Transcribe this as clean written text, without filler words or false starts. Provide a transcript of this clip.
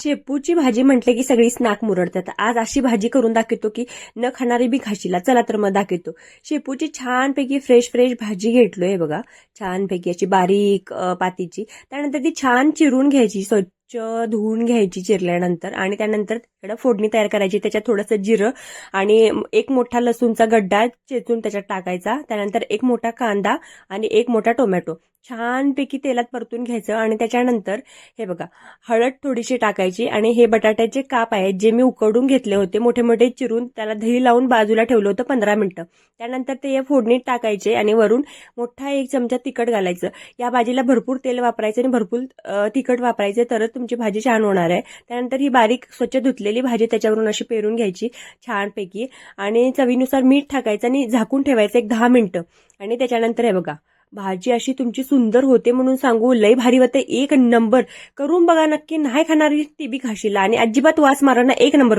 शेपूची भाजी म्हटले की सगळीच नाक मुरडतात. आज अशी भाजी करून दाखवतो की न खाणारी बी खाशीला. चला तर मग दाखवतो. शेपूची छानपैकी फ्रेश भाजी घेतलोय बघा. छानपैकी अशी बारीक पातीची. त्यानंतर ती छान चिरून घ्यायची, स्वच्छ धुवून घ्यायची चिरल्यानंतर. आणि त्यानंतर त्याला फोडणी तयार करायची. त्याच्यात थोडंसं जिरं आणि एक मोठा लसूणचा गड्डा चेचून त्याच्यात टाकायचा. त्यानंतर एक मोठा कांदा आणि एक मोठा टोमॅटो छानपैकी तेलात परतून घ्यायचं. आणि त्याच्यानंतर हे बघा, हळद थोडीशी टाकायची. आणि हे बटाट्याचे काप आहेत जे मी उकडून घेतले होते, मोठे मोठे चिरून त्याला दही लावून बाजूला ठेवलं होतं 15 मिनिटं. त्यानंतर ते या फोडणीत टाकायचे आणि वरून मोठा 1 चमचा तिखट घालायचं. या भाजीला भरपूर तेल वापरायचं आणि भरपूर तिखट वापरायचं, तरच तुमची भाजी छान होणार आहे. त्यानंतर ही बारीक स्वच्छ धुतलेली भाजी त्याच्यावरून अशी पेरून घ्यायची छानपैकी. आणि चवीनुसार मीठ टाकायचं आणि झाकून ठेवायचं 10 मिनिटं. आणि त्याच्यानंतर हे बघा, भाजी अशी तुमची सुंदर होते म्हणून सांगू, लय भारी होते. 1 नंबर करून बघा नक्की. नाही खाणारी ती बी खाशीला आणि अजिबात वास मारा ना. 1 नंबर.